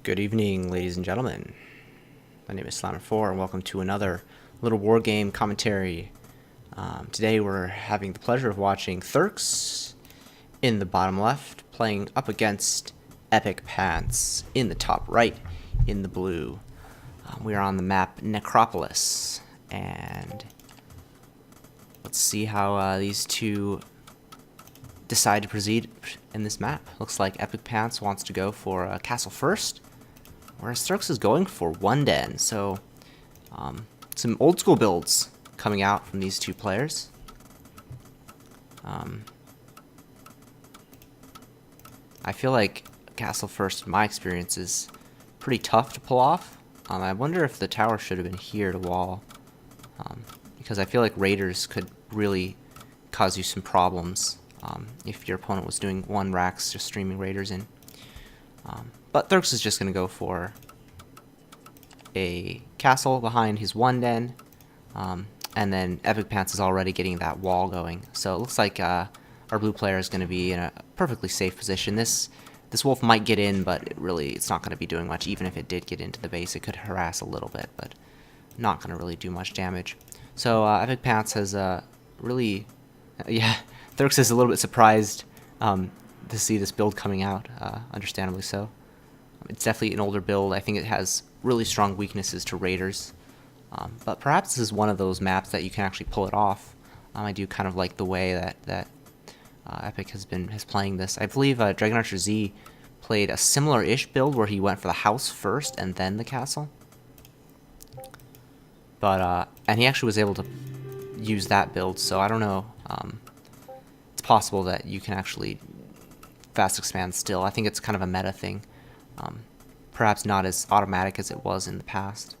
Good evening, ladies and gentlemen. My name is SlammerIV, and welcome to another Little War Game commentary. Today we're having the pleasure of watching Therx in the bottom left, playing up against EpicPants in the top right, in the blue. We are on the map Necropolis, and let's see how these two decide to proceed in this map. Looks like EpicPants wants to go for a castle first, whereas Therx is going for one den. So some old school builds coming out from these two players. I feel like castle first, in my experience, is pretty tough to pull off. I wonder if the tower should have been here to wall, because I feel like raiders could really cause you some problems if your opponent was doing one racks, just streaming raiders in. But Therx is just going to go for a castle behind his one den, and then EpicPants is already getting that wall going. So it looks like our blue player is going to be in a perfectly safe position. This wolf might get in, but it's not going to be doing much. Even if it did get into the base, it could harass a little bit, but not going to really do much damage. So EpicPants has really, Therx is a little bit surprised to see this build coming out, understandably so. It's definitely an older build. I think it has really strong weaknesses to raiders, but perhaps this is one of those maps that you can actually pull it off. I do kind of like the way that Epic has playing this. I believe Dragon Archer Z played a similar-ish build where he went for the house first and then the castle. But and he actually was able to use that build, so I don't know. It's possible that you can actually fast expand still. I think it's kind of a meta thing. Perhaps not as automatic as it was in the past.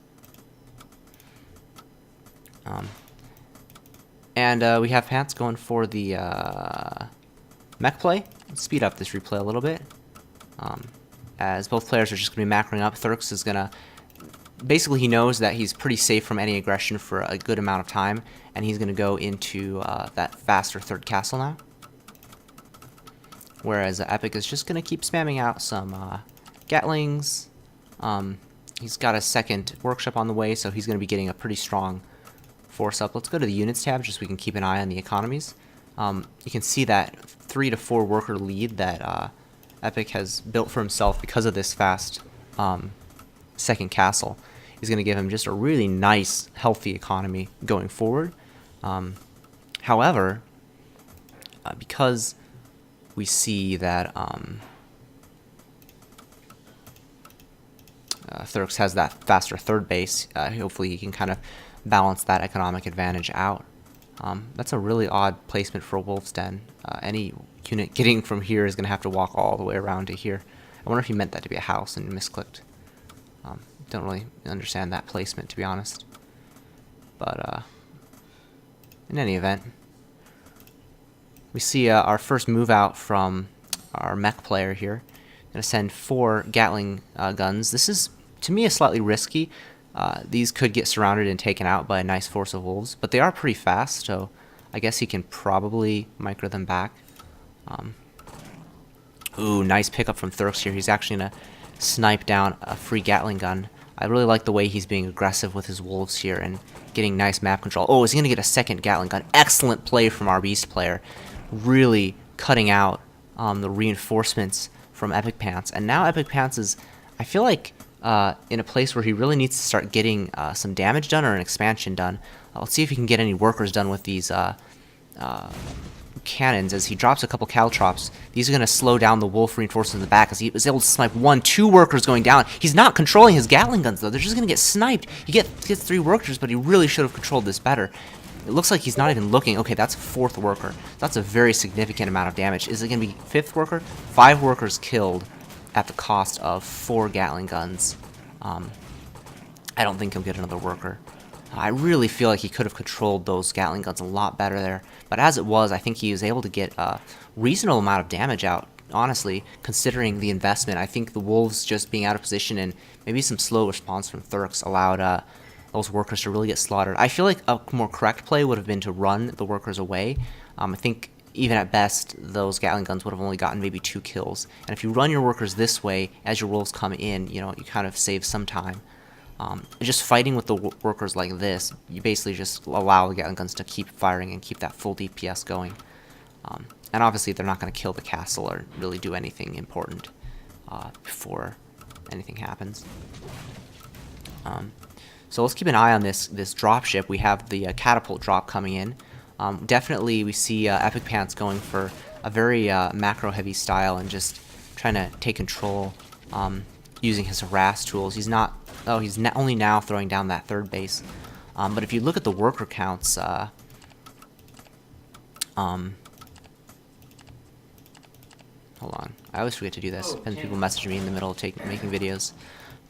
And we have Pants going for the mech play. Let's speed up this replay a little bit. As both players are just going to be macroing up. Therx is going to... Basically, he knows that he's pretty safe from any aggression for a good amount of time, and he's going to go into that faster third castle now. Whereas Epic is just going to keep spamming out some Gatlings. He's got a second workshop on the way, so he's going to be getting a pretty strong force up. Let's go to the units tab just so we can keep an eye on the economies. You can see that 3 to 4 worker lead that Epic has built for himself because of this fast second castle. Is going to give him just a really nice, healthy economy going forward. However, because we see that Therx has that faster third base, hopefully he can kind of balance that economic advantage out. That's a really odd placement for a wolf's den. Any unit getting from here is going to have to walk all the way around to here. I wonder if he meant that to be a house and misclicked. Don't really understand that placement, to be honest. But in any event, we see our first move out from our mech player here. Going to send 4 Gatling guns. This is, to me, slightly risky. These could get surrounded and taken out by a nice force of wolves, but they are pretty fast, so I guess he can probably micro them back. Ooh, nice pickup from Therx here. He's actually going to snipe down a free Gatling gun. I really like the way he's being aggressive with his wolves here and getting nice map control. Oh, is he going to get a second Gatling gun? Excellent play from our beast player. Really cutting out the reinforcements from EpicPants. And now EpicPants is, I feel like, in a place where he really needs to start getting some damage done or an expansion done. Let's see if he can get any workers done with these cannons. As he drops a couple caltrops, these are going to slow down the wolf reinforcements in the back, as he was able to snipe 2 workers going down. He's not controlling his Gatling guns, though. They're just going to get sniped. He gets 3 workers, but he really should have controlled this better. It looks like he's not even looking. Okay, that's a 4th worker. That's a very significant amount of damage. Is it going to be 5th worker? 5 workers killed at the cost of 4 Gatling guns. I don't think he'll get another worker. I really feel like he could have controlled those Gatling guns a lot better there. But as it was, I think he was able to get a reasonable amount of damage out, honestly, considering the investment. I think the wolves just being out of position and maybe some slow response from Therx allowed those workers to really get slaughtered. I feel like a more correct play would have been to run the workers away. I think even at best, those Gatling guns would have only gotten maybe 2 kills. And if you run your workers this way, as your wolves come in, you kind of save some time. Just fighting with the workers like this, you basically just allow the Gatling guns to keep firing and keep that full DPS going. And obviously they're not going to kill the castle or really do anything important before anything happens. So let's keep an eye on this dropship. We have the catapult drop coming in. Definitely we see EpicPants going for a very macro-heavy style and just trying to take control using his harass tools. He's only now throwing down that 3rd base. But if you look at the worker counts, hold on. I always forget to do this. And people message me in the middle of making videos.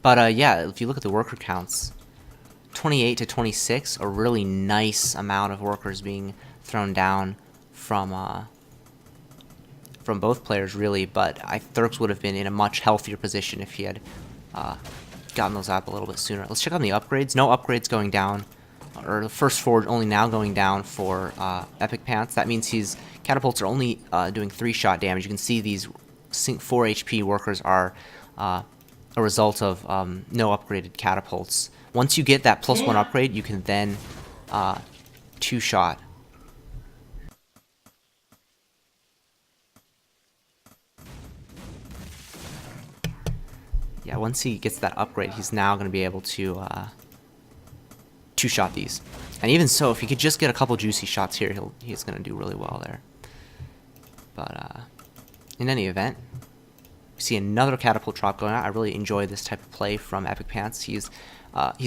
But yeah, if you look at the worker counts, 28 to 26, a really nice amount of workers being thrown down from both players, really. But Therx would have been in a much healthier position if he had gotten those out a little bit sooner. Let's check on the upgrades. No upgrades going down, or the first forge only now going down for EpicPants. That means his catapults are only doing 3-shot damage. You can see these 4 HP workers are a result of no upgraded catapults. Once you get that +1 upgrade, you can then 2-shot. Yeah, once he gets that upgrade, he's now going to be able to 2-shot these. And even so, if he could just get a couple juicy shots here, he's going to do really well there. But in any event, we see another catapult drop going out. I really enjoy this type of play from EpicPants. He's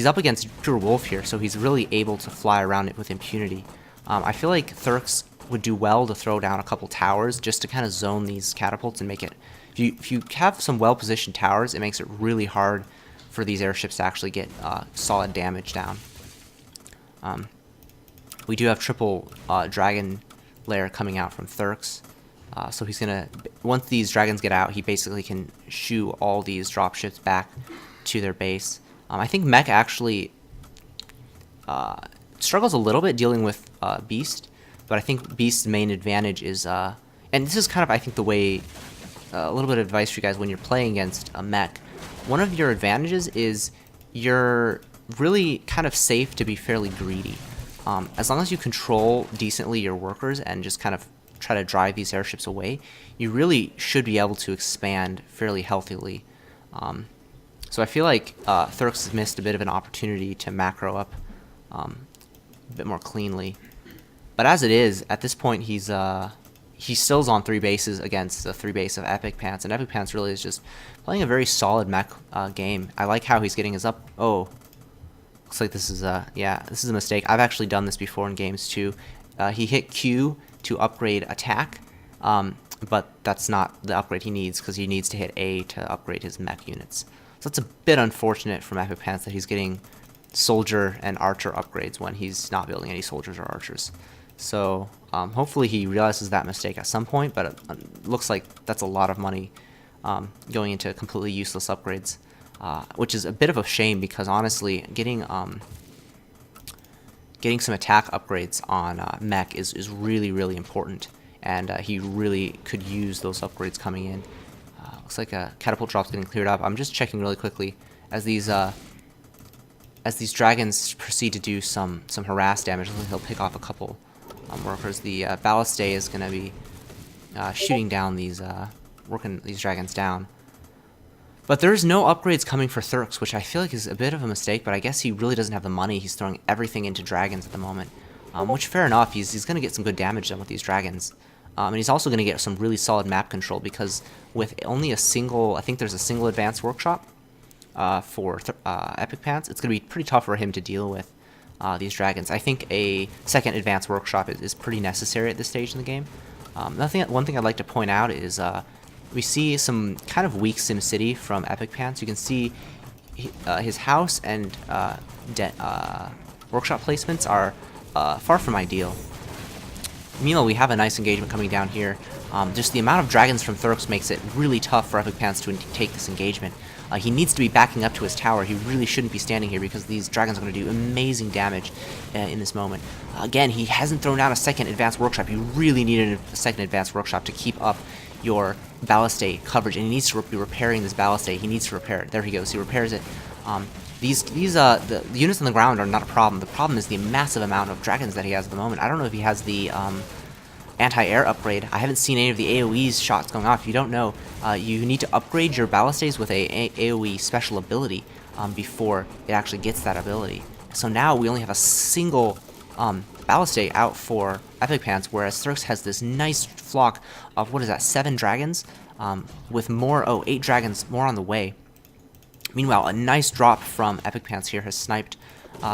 up against pure wolf here, so he's really able to fly around it with impunity. I feel like Therx would do well to throw down a couple towers just to kind of zone these catapults and make it... If you have some well-positioned towers, it makes it really hard for these airships to actually get solid damage down. We do have triple dragon lair coming out from Therx. So he's gonna, once these dragons get out, he basically can shoo all these dropships back to their base. I think Mech actually struggles a little bit dealing with Beast, but I think Beast's main advantage is, and this is kind of, I think, the way, a little bit of advice for you guys when you're playing against a Mech. One of your advantages is you're really kind of safe to be fairly greedy. As long as you control decently your workers and just kind of try to drive these airships away, you really should be able to expand fairly healthily. So I feel like Therx has missed a bit of an opportunity to macro up a bit more cleanly. But as it is, at this point he still's on 3 bases against the 3 base of EpicPants, and EpicPants really is just playing a very solid mech game. I like how he's getting his up... Oh, looks like this is yeah, this is a mistake. I've actually done this before in games too. He hit Q to upgrade attack, but that's not the upgrade he needs, because he needs to hit A to upgrade his mech units. So it's a bit unfortunate from EpicPants that he's getting soldier and archer upgrades when he's not building any soldiers or archers. So hopefully he realizes that mistake at some point, but it looks like that's a lot of money going into completely useless upgrades, which is a bit of a shame, because honestly getting some attack upgrades on mech is really, really important, and he really could use those upgrades coming in. Looks like a catapult drop's getting cleared up. I'm just checking really quickly as these dragons proceed to do some harass damage. He'll pick off a couple workers. The Ballistay is going to be shooting down these, working these dragons down. But there's no upgrades coming for Therx, which I feel like is a bit of a mistake, but I guess he really doesn't have the money. He's throwing everything into dragons at the moment, which fair enough. He's going to get some good damage done with these dragons. And he's also going to get some really solid map control, because with only a single, I think there's a single advanced workshop for EpicPants, it's going to be pretty tough for him to deal with these dragons. I think a second advanced workshop is pretty necessary at this stage in the game. One thing I'd like to point out is we see some kind of weak SimCity from EpicPants. You can see his house and workshop placements are far from ideal. Meanwhile, we have a nice engagement coming down here. Just the amount of dragons from Therx makes it really tough for EpicPants to take this engagement. He needs to be backing up to his tower. He really shouldn't be standing here because these dragons are going to do amazing damage in this moment. Again, he hasn't thrown down a second advanced workshop. You really need a second advanced workshop to keep up your balliste coverage, and he needs to be repairing this balliste. He needs to repair it. There he goes. He repairs it. The units on the ground are not a problem. The problem is the massive amount of dragons that he has at the moment. I don't know if he has the anti-air upgrade. I haven't seen any of the AoE's shots going off. If you don't know, you need to upgrade your ballistes with a AoE special ability before it actually gets that ability. So now we only have a single balliste out for EpicPants, whereas Therx has this nice flock of, what is that, 7 dragons? With more, 8 dragons more on the way. Meanwhile, a nice drop from EpicPants here has sniped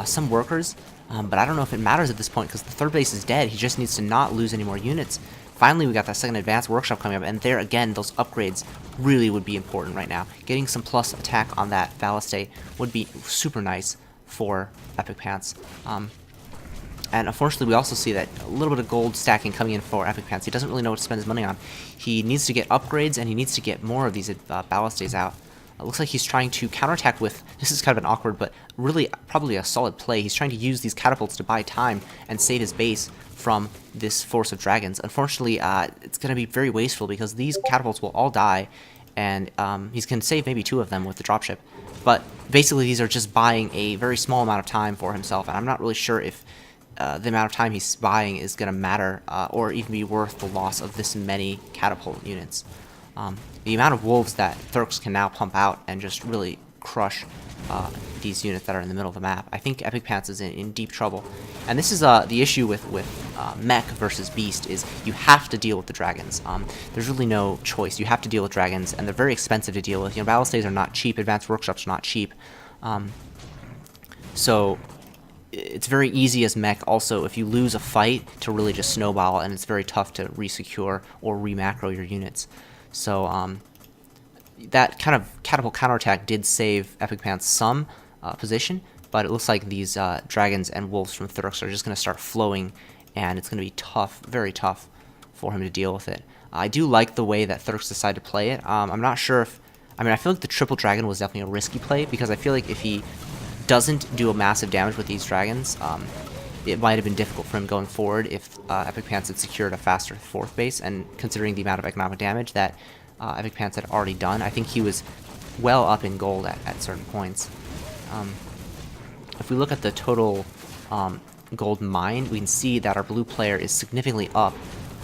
some workers, but I don't know if it matters at this point because the third base is dead. He just needs to not lose any more units. Finally, we got that second advanced workshop coming up, and there again, those upgrades really would be important right now. Getting some plus attack on that balliste would be super nice for EpicPants. And unfortunately, we also see that a little bit of gold stacking coming in for EpicPants. He doesn't really know what to spend his money on. He needs to get upgrades, and he needs to get more of these ballistes out. It looks like he's trying to counterattack with, this is kind of an awkward, but really probably a solid play. He's trying to use these catapults to buy time and save his base from this force of dragons. Unfortunately, it's going to be very wasteful because these catapults will all die, and he's going to save maybe 2 of them with the dropship. But basically, these are just buying a very small amount of time for himself, and I'm not really sure if the amount of time he's buying is going to matter or even be worth the loss of this many catapult units. The amount of wolves that Therx can now pump out and just really crush these units that are in the middle of the map, I think EpicPants is in deep trouble. And this is the issue with mech versus beast, is you have to deal with the dragons. There's really no choice. You have to deal with dragons, and they're very expensive to deal with. You know, ballistes are not cheap. Advanced workshops are not cheap. So it's very easy as mech also if you lose a fight to really just snowball, and it's very tough to resecure or re-macro your units. So that kind of catapult counterattack did save EpicPants some position, but it looks like these dragons and wolves from Therx are just going to start flowing, and it's going to be tough, very tough for him to deal with it. I do like the way that Therx decided to play it. I'm not sure if, I feel like the triple dragon was definitely a risky play, because I feel like if he doesn't do a massive damage with these dragons, it might have been difficult for him going forward if EpicPants had secured a faster 4th base, and considering the amount of economic damage that EpicPants had already done, I think he was well up in gold at certain points. If we look at the total gold mined, we can see that our blue player is significantly up,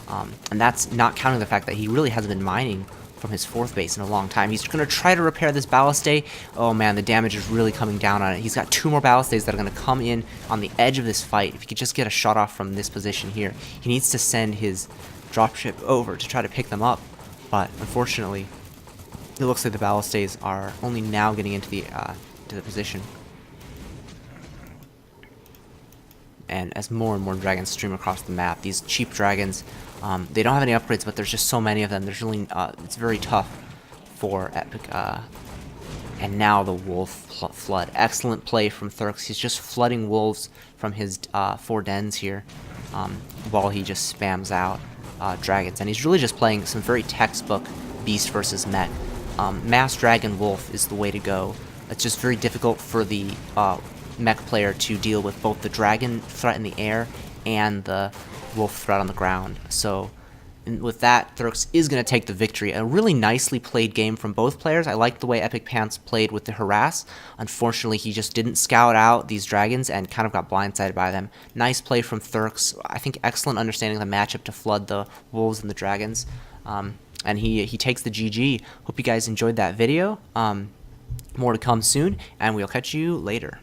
and that's not counting the fact that he really hasn't been mining from his 4th base in a long time. He's going to try to repair this balliste. Oh man, the damage is really coming down on it. He's got 2 more ballistes that are going to come in on the edge of this fight. If he could just get a shot off from this position here, he needs to send his dropship over to try to pick them up. But unfortunately, it looks like the ballistes are only now getting into the position. And as more and more dragons stream across the map, these cheap dragons, they don't have any upgrades, but there's just so many of them. There's really, it's very tough for Epic. And now the wolf flood. Excellent play from Therx. He's just flooding wolves from his 4 dens here, while he just spams out dragons. And he's really just playing some very textbook beast versus mech. Mass dragon wolf is the way to go. It's just very difficult for the mech player to deal with both the dragon threat in the air and the wolf threat on the ground. So with that, Therx is going to take the victory. A really nicely played game from both players. I like the way EpicPants played with the harass. Unfortunately, he just didn't scout out these dragons and kind of got blindsided by them. Nice play from Therx. I think excellent understanding of the matchup to flood the wolves and the dragons. And he takes the GG. Hope you guys enjoyed that video. More to come soon, and we'll catch you later.